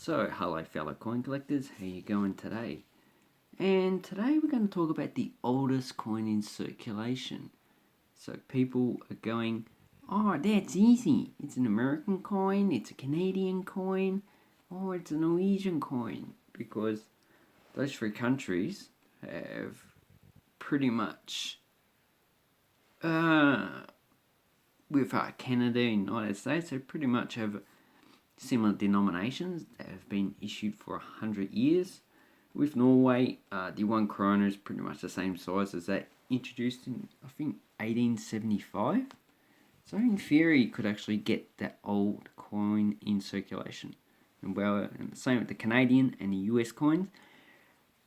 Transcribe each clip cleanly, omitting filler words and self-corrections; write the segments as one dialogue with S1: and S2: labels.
S1: So, hello fellow coin collectors, how you going today? And today we're going to talk about the oldest coin in circulation. So people are going, oh, that's easy. It's an American coin, it's a Canadian coin, or it's a Norwegian coin. Because those three countries have pretty much, with Canada and United States, they pretty much have similar denominations that have been issued for 100 years. With Norway, the 1 krona is pretty much the same size as that introduced in, I think, 1875. So in theory, you could actually get that old coin in circulation. And and the same with the Canadian and the US coins.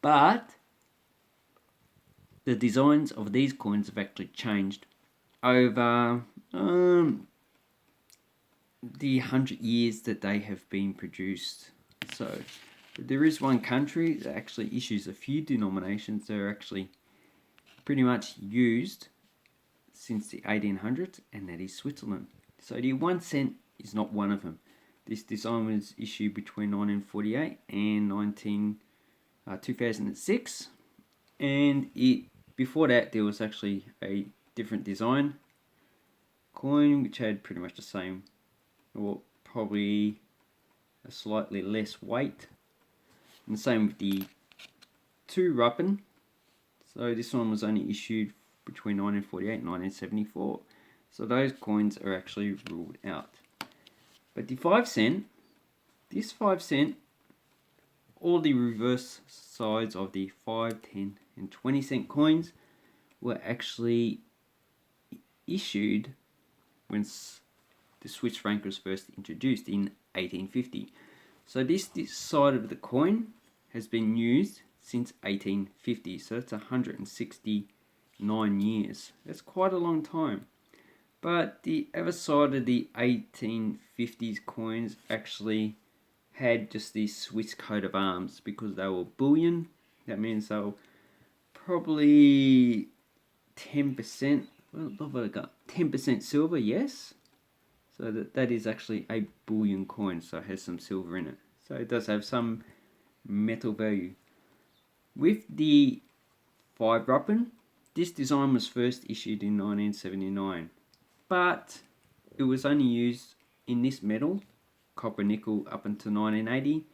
S1: But the designs of these coins have actually changed over the 100 years that they have been produced. So there is one country that actually issues a few denominations that are actually pretty much used since the 1800s, and that is Switzerland. So the 1 cent is not one of them. This design was issued between 1948 and 2006, and before that there was actually a different design coin which had pretty much the same, or probably a slightly less weight. And the same with the 2 Ruppen. So this one was only issued between 1948 and 1974. So those coins are actually ruled out. But the 5 cent, this 5 cent, all the reverse sides of the 5, 10 and 20 cent coins were actually issued when the Swiss franc was first introduced in 1850. So this side of the coin has been used since 1850. So that's 169 years. That's quite a long time. But the other side of the 1850s coins actually had just the Swiss coat of arms because they were bullion. That means they were probably 10%. What have I got? 10% silver, yes. So that is actually a bullion coin, so it has some silver in it. So it does have some metal value. With the 5 Ruppen, this design was first issued in 1979, but it was only used in this metal, copper nickel, up until 1980,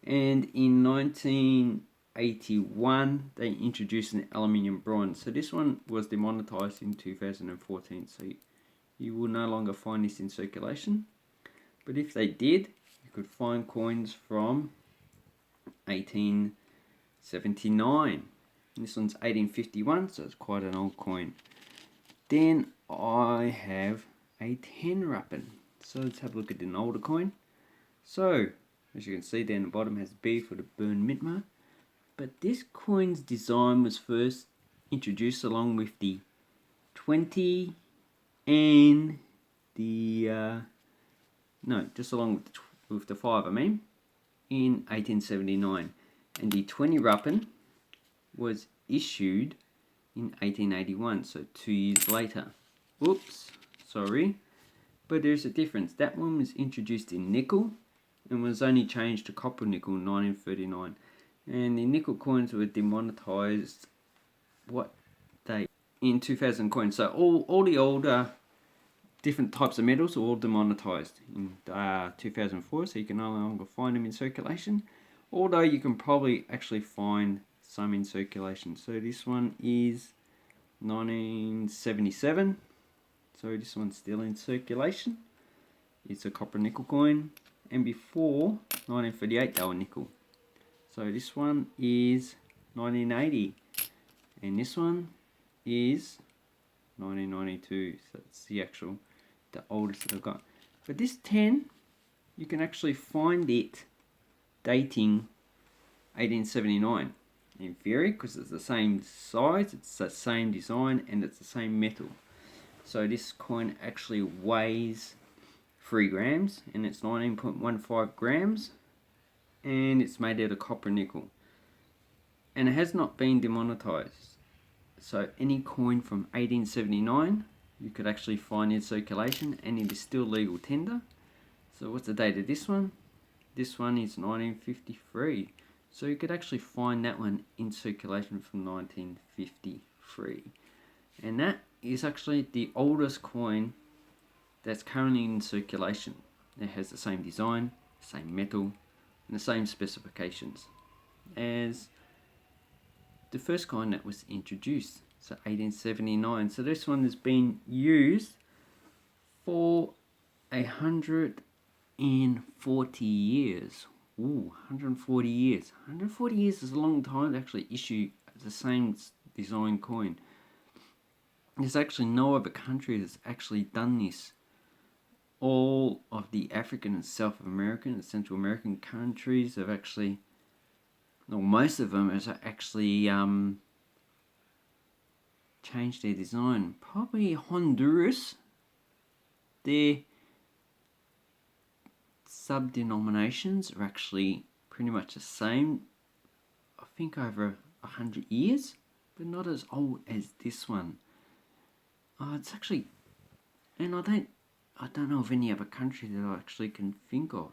S1: and in 1981 they introduced an aluminium bronze. So this one was demonetized in 2014, so you will no longer find this in circulation. But if they did, you could find coins from 1879. And this one's 1851, so it's quite an old coin. Then I have a 10 Ruppen. So let's have a look at an older coin. So, as you can see down the bottom has B for the Bern Mitma. But this coin's design was first introduced along with the 20 and the just along with the 5, in 1879, and the 20 Ruppen was issued in 1881, so 2 years later. Oops, sorry, but there's a difference. That one was introduced in nickel and was only changed to copper nickel in 1939, and the nickel coins were demonetized in 2000 coins. So all the older different types of metals are all demonetized in 2004, so you can no longer find them in circulation, although you can probably actually find some in circulation. So this one is 1977, so this one's still in circulation. It's a copper nickel coin, and before 1938 they were nickel. So this one is 1980, and this one is 1992, so that's the oldest that I've got. But this 10, you can actually find it dating 1879 in theory, because it's the same size, it's the same design, and it's the same metal. So this coin actually weighs 3 grams, and it's 19.15 grams, and it's made out of copper nickel, and it has not been demonetized. So any coin from 1879 you could actually find in circulation, and it is still legal tender. So what's the date of this one? This one is 1953. So you could actually find that one in circulation from 1953. And that is actually the oldest coin that's currently in circulation. It has the same design, same metal, and the same specifications as the first coin that was introduced, so 1879. So this one has been used for 140 years. Ooh, 140 years. 140 years is a long time to actually issue the same design coin. There's actually no other country that's actually done this. All of the African and South American and Central American countries have actually, well, most of them have actually changed their design. Probably Honduras, their sub-denominations are actually pretty much the same, I think over 100 years, but not as old as this one. It's actually, and I don't know of any other country that I actually can think of.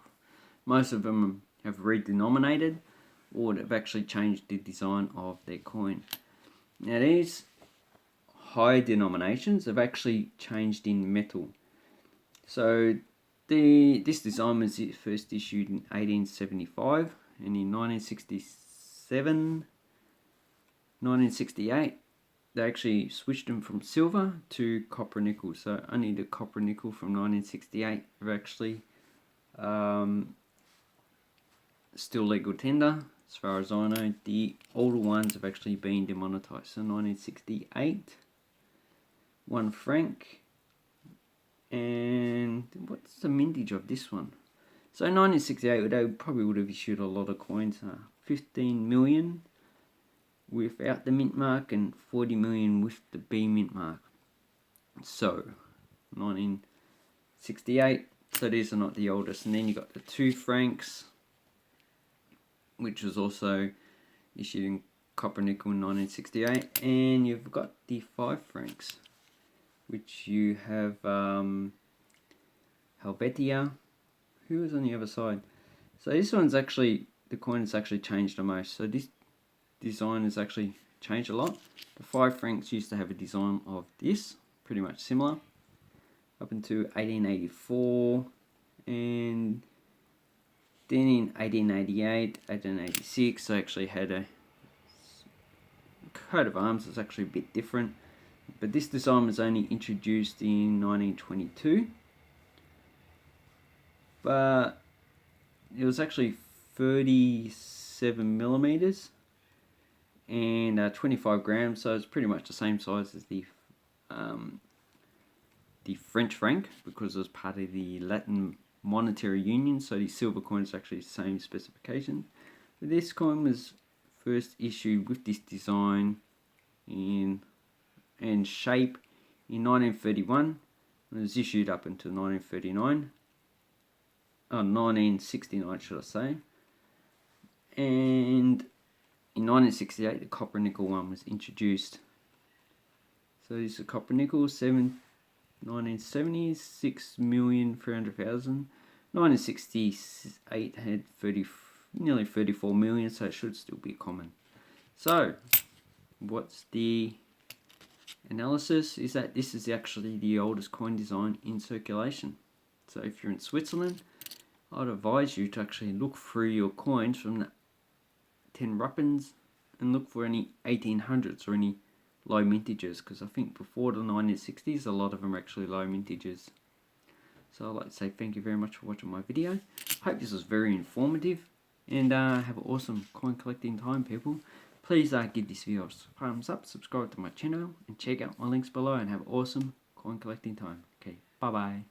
S1: Most of them have redenominated or have actually changed the design of their coin. Now these high denominations have actually changed in metal. So this design was first issued in 1875, and in 1967, 1968, they actually switched them from silver to copper nickel. So only the copper nickel from 1968 are actually still legal tender, as far as I know. The older ones have actually been demonetized. So 1968, 1 franc, and what's the mintage of this one? So 1968, they probably would have issued a lot of coins, 15 million without the mint mark and 40 million with the B mint mark. So 1968, so these are not the oldest. And then you got the 2 francs, which was also issued in copper nickel in 1968, and you've got the 5 francs, which you have Helvetia. Who is on the other side? So this one's actually, the coin has actually changed the most. So this design has actually changed a lot. The 5 francs used to have a design of this, pretty much similar, up until 1884, and then in 1888, 1886, they actually had a coat of arms that's actually a bit different. But this design was only introduced in 1922. But it was actually 37 millimeters and 25 grams, so it's pretty much the same size as the French franc, because it was part of the Latin Monetary Union. So the silver coin is actually the same specification. But this coin was first issued with this design and shape in 1931. It was issued up until 1969, should I say. And in 1968, the copper nickel one was introduced. So this is a copper nickel, 1970, 6,300,000. 1968 had nearly 34 million, so it should still be common. So, what's the analysis? Is that this is actually the oldest coin design in circulation. So if you're in Switzerland, I'd advise you to actually look through your coins from the 10 Ruppens and look for any 1800s or any low mintages, because I think before the 1960s a lot of them are actually low mintages. So I'd like to say thank you very much for watching my video. Hope this was very informative, and have an awesome coin collecting time, people. Please give this video a thumbs up, subscribe to my channel, and check out my links below, and have an awesome coin collecting time. Okay, bye bye.